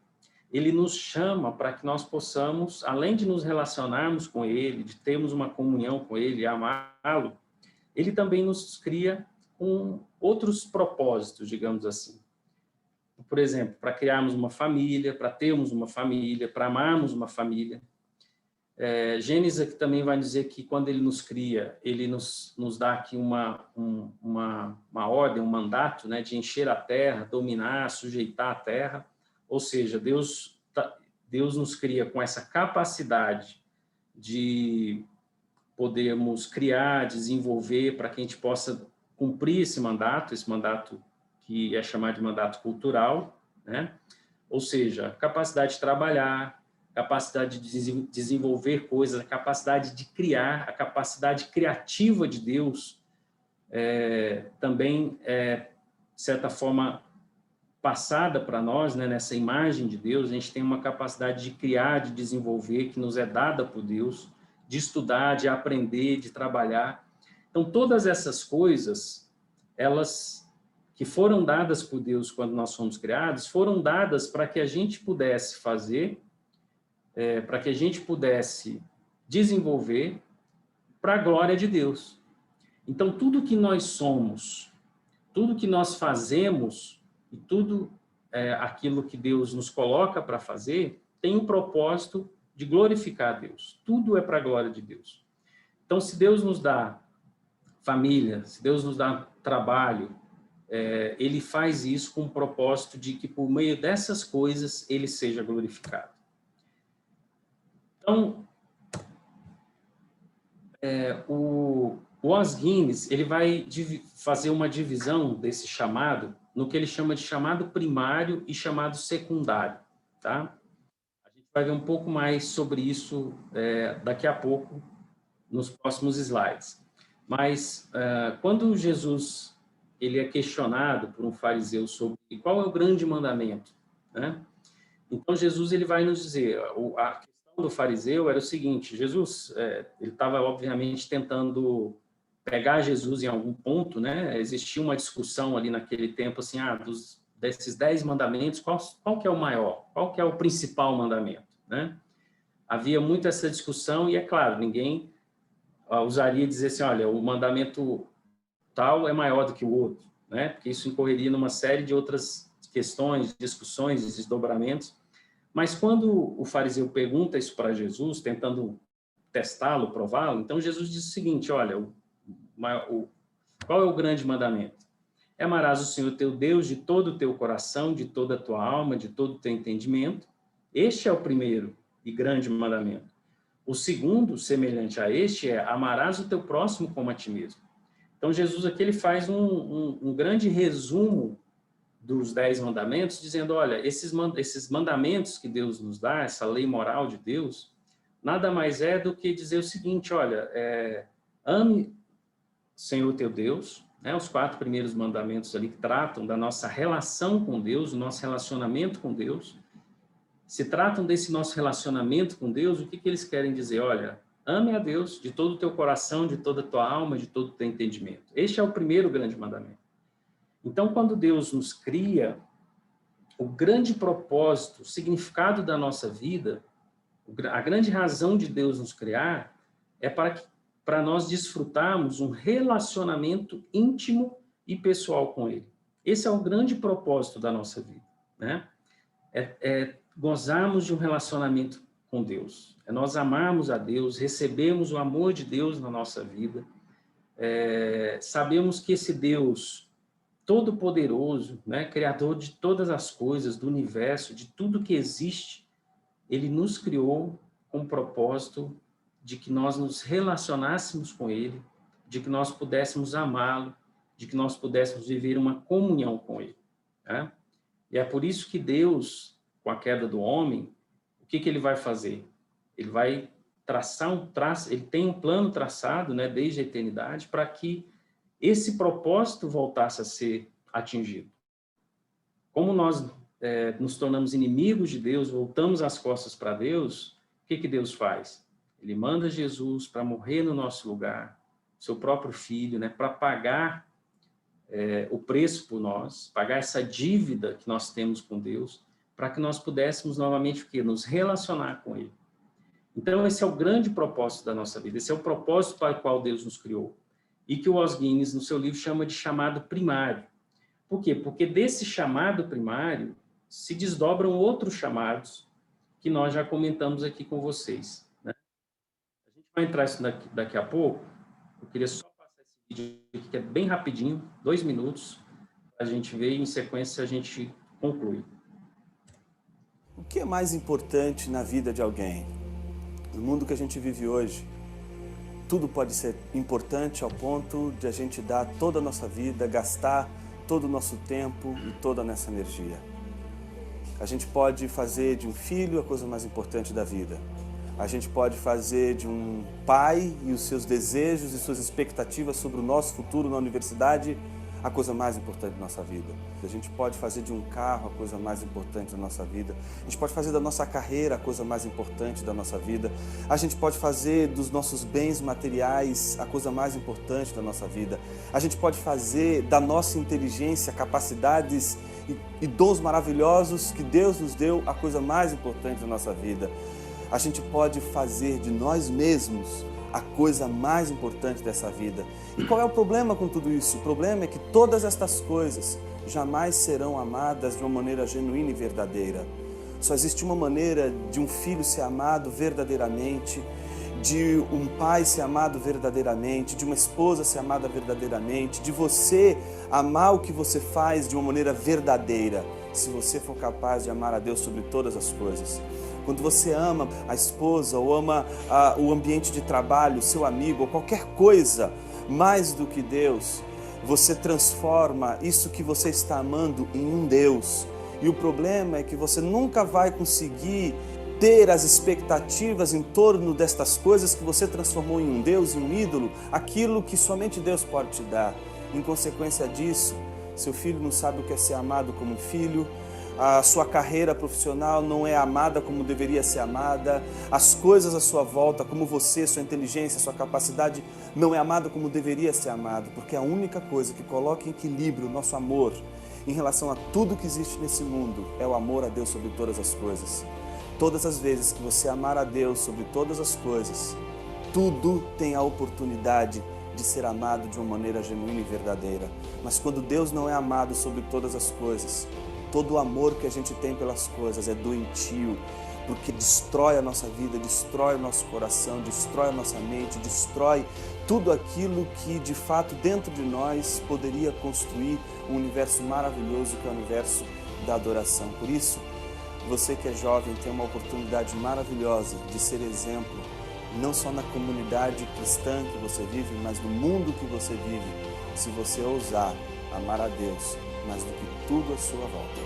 Ele nos chama para que nós possamos, além de nos relacionarmos com Ele, de termos uma comunhão com Ele, amá-lo, Ele também nos cria com outros propósitos, digamos assim. Por exemplo, para criarmos uma família, para termos uma família, para amarmos uma família. Gênesis aqui também vai dizer que quando Ele nos cria, Ele nos dá aqui uma ordem, um mandato, né, de encher a terra, dominar, sujeitar a terra. Ou seja, Deus nos cria com essa capacidade de podermos criar, desenvolver, para que a gente possa cumprir esse mandato que é chamado de mandato cultural, né? Ou seja, capacidade de trabalhar, capacidade de desenvolver coisas, a capacidade de criar, a capacidade criativa de Deus também de certa forma, passada para nós, né, nessa imagem de Deus. A gente tem uma capacidade de criar, de desenvolver, que nos é dada por Deus, de estudar, de aprender, de trabalhar. Então, todas essas coisas, elas que foram dadas por Deus quando nós fomos criados, foram dadas para que a gente pudesse fazer, para que a gente pudesse desenvolver para a glória de Deus. Então, tudo que nós somos, tudo que nós fazemos e tudo aquilo que Deus nos coloca para fazer tem um propósito de glorificar a Deus. Tudo é para a glória de Deus. Então, se Deus nos dá família, se Deus nos dá trabalho, Ele faz isso com o propósito de que, por meio dessas coisas, Ele seja glorificado. Então, o Os Guinness, ele vai fazer uma divisão desse chamado no que ele chama de chamado primário e chamado secundário, tá? A gente vai ver um pouco mais sobre isso daqui a pouco, nos próximos slides. Mas, quando Jesus ele é questionado por um fariseu sobre qual é o grande mandamento, né? Então, Jesus ele vai nos dizer, a questão do fariseu era o seguinte: Jesus, ele estava, obviamente, tentando pegar Jesus em algum ponto, né? Existia uma discussão ali naquele tempo, assim, desses 10 mandamentos, qual que é o maior? Qual que é o principal mandamento, né? Havia muito essa discussão e, é claro, ninguém usaria dizer assim, olha, o mandamento tal é maior do que o outro, né? Porque isso incorreria numa série de outras questões, discussões, desdobramentos. Mas quando o fariseu pergunta isso para Jesus, tentando testá-lo, prová-lo, então Jesus diz o seguinte: olha, qual é o grande mandamento? amarás o Senhor teu Deus de todo o teu coração, de toda a tua alma, de todo o teu entendimento. Este é o primeiro e grande mandamento. O segundo, semelhante a este, é amarás o teu próximo como a ti mesmo. Então, Jesus aqui ele faz um grande resumo dos 10 mandamentos, dizendo, olha, esses mandamentos que Deus nos dá, essa lei moral de Deus, nada mais é do que dizer o seguinte, olha, ame o Senhor teu Deus, né, os 4 primeiros mandamentos ali que tratam da nossa relação com Deus, o nosso relacionamento com Deus. Se tratam desse nosso relacionamento com Deus, o que eles querem dizer? Olha, ame a Deus de todo o teu coração, de toda a tua alma, de todo o teu entendimento. Este é o primeiro grande mandamento. Então, quando Deus nos cria, o grande propósito, o significado da nossa vida, a grande razão de Deus nos criar é para nós desfrutarmos um relacionamento íntimo e pessoal com Ele. Esse é o grande propósito da nossa vida, né? Gozarmos de um relacionamento com Deus. É nós amarmos a Deus, recebemos o amor de Deus na nossa vida, sabemos que esse Deus todo-poderoso, né, criador de todas as coisas, do universo, de tudo que existe, ele nos criou com o propósito de que nós nos relacionássemos com ele, de que nós pudéssemos amá-lo, de que nós pudéssemos viver uma comunhão com ele, né? E é por isso que Deus, com a queda do homem, o que ele vai fazer? Ele vai ele tem um plano traçado, né, desde a eternidade, para que esse propósito voltasse a ser atingido. Como nós nos tornamos inimigos de Deus, voltamos as costas para Deus, o que Deus faz? Ele manda Jesus para morrer no nosso lugar, seu próprio filho, né, para pagar o preço por nós, pagar essa dívida que nós temos com Deus, para que nós pudéssemos novamente o quê? Nos relacionar com Ele. Então, esse é o grande propósito da nossa vida, esse é o propósito para o qual Deus nos criou. E que o Os Guinness, no seu livro, chama de chamado primário. Por quê? Porque desse chamado primário se desdobram outros chamados que nós já comentamos aqui com vocês, né? A gente vai entrar isso daqui a pouco. Eu queria só passar esse vídeo aqui, que é bem rapidinho, 2 minutos, para a gente ver e, em sequência, a gente conclui. O que é mais importante na vida de alguém? No mundo que a gente vive hoje, tudo pode ser importante ao ponto de a gente dar toda a nossa vida, gastar todo o nosso tempo e toda a nossa energia. A gente pode fazer de um filho a coisa mais importante da vida. A gente pode fazer de um pai e os seus desejos e suas expectativas sobre o nosso futuro na universidade a coisa mais importante da nossa vida. A gente pode fazer de um carro a coisa mais importante da nossa vida. A gente pode fazer da nossa carreira a coisa mais importante da nossa vida. A gente pode fazer dos nossos bens materiais a coisa mais importante da nossa vida. A gente pode fazer da nossa inteligência, capacidades e dons maravilhosos que Deus nos deu a coisa mais importante da nossa vida. A gente pode fazer de nós mesmos a coisa mais importante dessa vida. E qual é o problema com tudo isso? O problema é que todas estas coisas jamais serão amadas de uma maneira genuína e verdadeira. Só existe uma maneira de um filho ser amado verdadeiramente, de um pai ser amado verdadeiramente, de uma esposa ser amada verdadeiramente, de você amar o que você faz de uma maneira verdadeira, se você for capaz de amar a Deus sobre todas as coisas. Quando você ama a esposa ou ama o ambiente de trabalho, o seu amigo ou qualquer coisa mais do que Deus, você transforma isso que você está amando em um Deus. E o problema é que você nunca vai conseguir ter as expectativas em torno destas coisas que você transformou em um Deus, em um ídolo, aquilo que somente Deus pode te dar. Em consequência disso, seu filho não sabe o que é ser amado como filho, a sua carreira profissional não é amada como deveria ser amada, as coisas à sua volta, como você, sua inteligência, sua capacidade, não é amada como deveria ser amada, porque a única coisa que coloca em equilíbrio o nosso amor em relação a tudo que existe nesse mundo é o amor a Deus sobre todas as coisas. Todas as vezes que você amar a Deus sobre todas as coisas, tudo tem a oportunidade de ser amado de uma maneira genuína e verdadeira. Mas quando Deus não é amado sobre todas as coisas, todo o amor que a gente tem pelas coisas é doentio, porque destrói a nossa vida, destrói o nosso coração, destrói a nossa mente, destrói tudo aquilo que de fato dentro de nós poderia construir um universo maravilhoso que é o universo da adoração. Por isso, você que é jovem tem uma oportunidade maravilhosa de ser exemplo, não só na comunidade cristã que você vive, mas no mundo que você vive, se você ousar amar a Deus mais do que tudo à sua volta.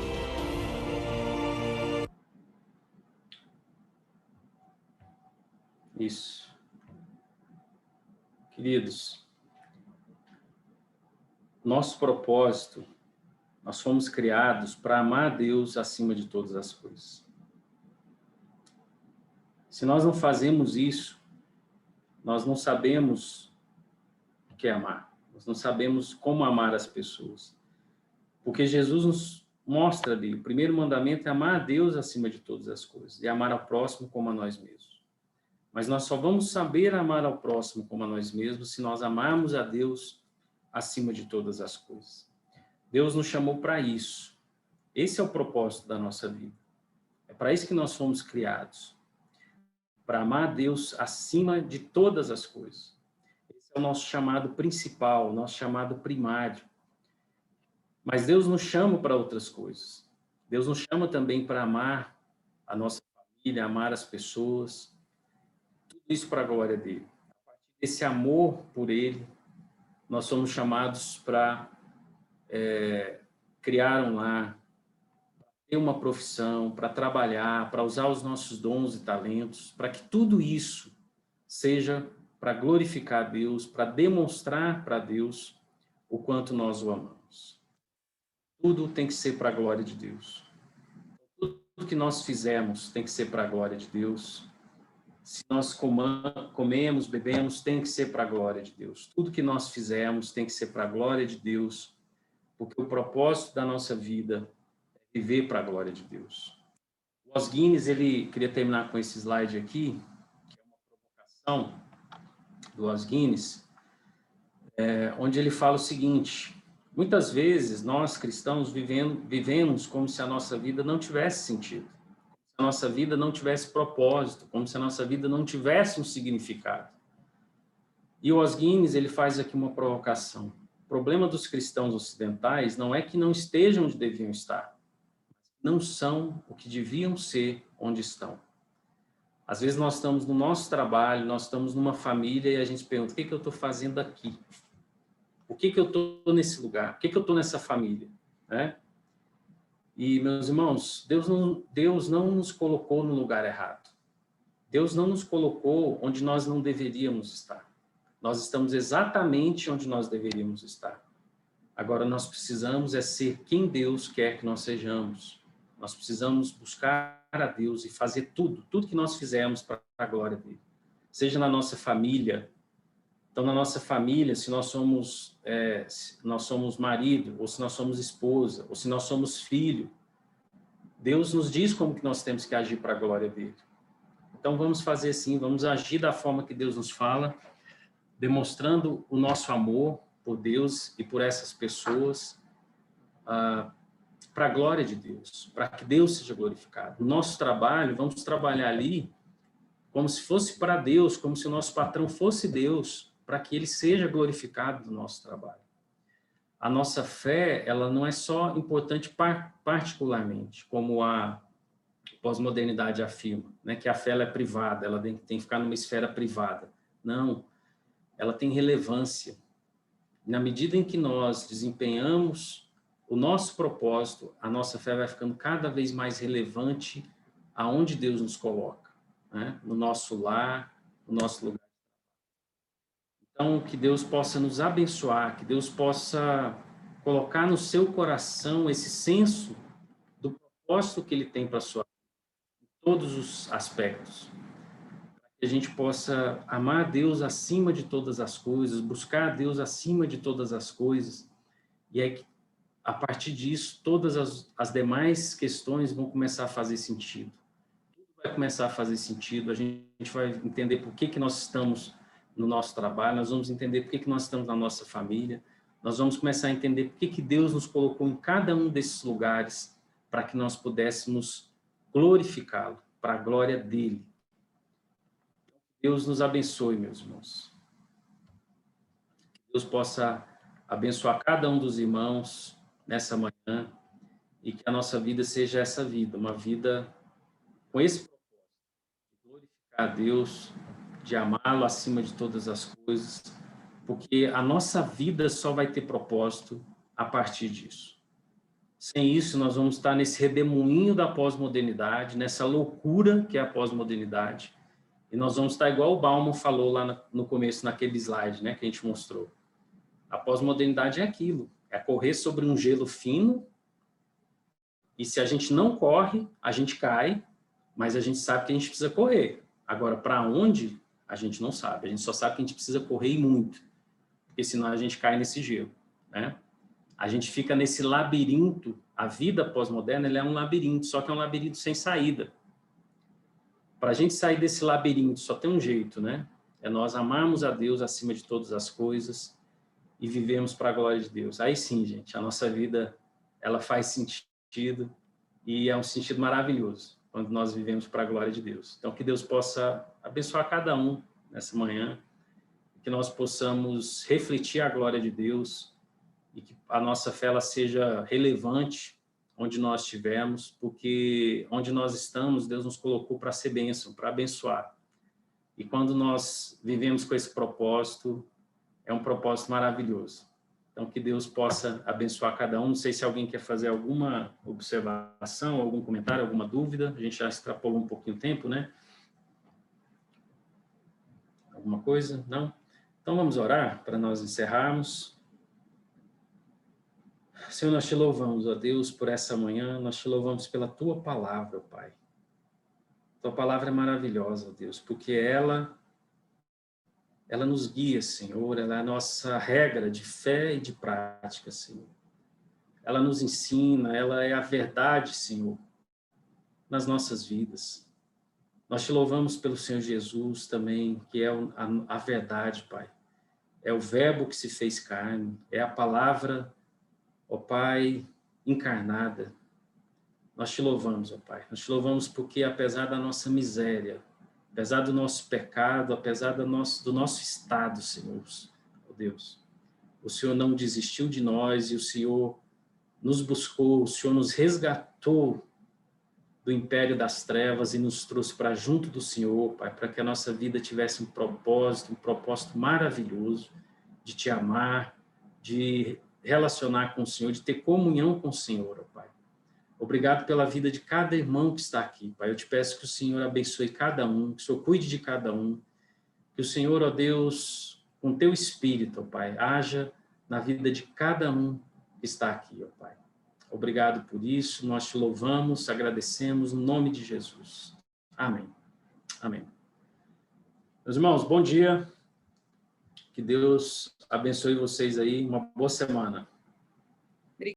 Isso. Queridos, nosso propósito, nós fomos criados para amar a Deus acima de todas as coisas. Se nós não fazemos isso, nós não sabemos o que é amar. Nós não sabemos como amar as pessoas. Porque Jesus nos mostra ali, o primeiro mandamento é amar a Deus acima de todas as coisas e amar ao próximo como a nós mesmos. Mas nós só vamos saber amar ao próximo como a nós mesmos se nós amarmos a Deus acima de todas as coisas. Deus nos chamou para isso. Esse é o propósito da nossa vida. É para isso que nós fomos criados. Para amar a Deus acima de todas as coisas. Esse é o nosso chamado principal, o nosso chamado primário. Mas Deus nos chama para outras coisas. Deus nos chama também para amar a nossa família, amar as pessoas. Tudo isso para a glória dele. A partir desse amor por ele, nós somos chamados para criar um lar, ter uma profissão, para trabalhar, para usar os nossos dons e talentos, para que tudo isso seja para glorificar a Deus, para demonstrar para Deus o quanto nós o amamos. Tudo tem que ser para a glória de Deus. Tudo que nós fizermos tem que ser para a glória de Deus. Se nós comemos, bebemos, tem que ser para a glória de Deus. Tudo que nós fizermos tem que ser para a glória de Deus, porque o propósito da nossa vida é viver para a glória de Deus. O Os Guinness, ele queria terminar com esse slide aqui, que é uma provocação do Os Guinness, onde ele fala o seguinte: muitas vezes nós cristãos vivemos como se a nossa vida não tivesse sentido, como se a nossa vida não tivesse propósito, como se a nossa vida não tivesse um significado. E o Os Guinness, ele faz aqui uma provocação. O problema dos cristãos ocidentais não é que não estejam onde deviam estar, não são o que deviam ser onde estão. Às vezes nós estamos no nosso trabalho, nós estamos numa família e a gente pergunta: o que eu estou fazendo aqui? Por que eu estou nesse lugar? Por que eu estou nessa família? Né? E, meus irmãos, Deus não nos colocou no lugar errado. Deus não nos colocou onde nós não deveríamos estar. Nós estamos exatamente onde nós deveríamos estar. Agora, nós precisamos ser quem Deus quer que nós sejamos. Nós precisamos buscar a Deus e fazer tudo que nós fizermos para a glória dele. Seja na nossa família. Então, na nossa família, se nós somos marido, ou se nós somos esposa, ou se nós somos filho, Deus nos diz como que nós temos que agir para a glória dele. Então, vamos fazer assim, vamos agir da forma que Deus nos fala, demonstrando o nosso amor por Deus e por essas pessoas, para a glória de Deus, para que Deus seja glorificado. No nosso trabalho, vamos trabalhar ali como se fosse para Deus, como se o nosso patrão fosse Deus, para que ele seja glorificado no nosso trabalho. A nossa fé, ela não é só importante particularmente, como a pós-modernidade afirma, né, que a fé ela é privada, ela tem que ficar numa esfera privada. Não, ela tem relevância. Na medida em que nós desempenhamos o nosso propósito, a nossa fé vai ficando cada vez mais relevante aonde Deus nos coloca, né? No nosso lar, no nosso lugar. Então, que Deus possa nos abençoar, que Deus possa colocar no seu coração esse senso do propósito que ele tem para a sua vida, em todos os aspectos. Que a gente possa amar a Deus acima de todas as coisas, buscar a Deus acima de todas as coisas, e aí, a partir disso, todas as demais questões vão começar a fazer sentido. Tudo vai começar a fazer sentido, a gente vai entender por que nós estamos no nosso trabalho, nós vamos entender por que nós estamos na nossa família, nós vamos começar a entender por que Deus nos colocou em cada um desses lugares para que nós pudéssemos glorificá-lo, para a glória dele. Deus nos abençoe, meus irmãos. Que Deus possa abençoar cada um dos irmãos nessa manhã e que a nossa vida seja essa vida, uma vida com esse propósito, de glorificar a Deus, de amá-lo acima de todas as coisas, porque a nossa vida só vai ter propósito a partir disso. Sem isso, nós vamos estar nesse redemoinho da pós-modernidade, nessa loucura que é a pós-modernidade, e nós vamos estar igual o Bauman falou lá no começo, naquele slide, né, que a gente mostrou. A pós-modernidade é aquilo, é correr sobre um gelo fino, e se a gente não corre, a gente cai, mas a gente sabe que a gente precisa correr. Agora, para onde, a gente não sabe. A gente só sabe que a gente precisa correr e muito, porque senão a gente cai nesse gelo, né? A gente fica nesse labirinto. A vida pós-moderna ela é um labirinto, só que é um labirinto sem saída. Para a gente sair desse labirinto, só tem um jeito, né? É nós amarmos a Deus acima de todas as coisas e vivemos para a glória de Deus. Aí sim, gente, a nossa vida ela faz sentido e é um sentido maravilhoso quando nós vivemos para a glória de Deus. Então, que Deus possa abençoar cada um nessa manhã, que nós possamos refletir a glória de Deus e que a nossa fé ela seja relevante onde nós estivermos, porque onde nós estamos, Deus nos colocou para ser bênção, para abençoar. E quando nós vivemos com esse propósito, é um propósito maravilhoso. Então, que Deus possa abençoar cada um. Não sei se alguém quer fazer alguma observação, algum comentário, alguma dúvida. A gente já extrapolou um pouquinho o tempo, né? Alguma coisa? Não? Então, vamos orar para nós encerrarmos. Senhor, nós te louvamos, ó Deus, por essa manhã. Nós te louvamos pela Tua palavra, Pai. Tua palavra é maravilhosa, ó Deus, porque ela nos guia, Senhor, ela é a nossa regra de fé e de prática, Senhor. Ela nos ensina, ela é a verdade, Senhor, nas nossas vidas. Nós te louvamos pelo Senhor Jesus também, que é a verdade, Pai. É o verbo que se fez carne, é a palavra, ó Pai, encarnada. Nós te louvamos, ó Pai. Nós te louvamos porque, apesar da nossa miséria, apesar do nosso pecado, apesar do nosso estado, Senhor, ó Deus, o Senhor não desistiu de nós e o Senhor nos buscou, o Senhor nos resgatou do império das trevas e nos trouxe para junto do Senhor, Pai, para que a nossa vida tivesse um propósito maravilhoso de te amar, de relacionar com o Senhor, de ter comunhão com o Senhor, ó Pai. Obrigado pela vida de cada irmão que está aqui, Pai. Eu te peço que o Senhor abençoe cada um, que o Senhor cuide de cada um, que o Senhor, ó Deus, com teu Espírito, ó Pai, haja na vida de cada um que está aqui, ó Pai. Obrigado por isso, nós te louvamos, agradecemos, no nome de Jesus. Amém. Amém. Meus irmãos, bom dia. Que Deus abençoe vocês aí, uma boa semana.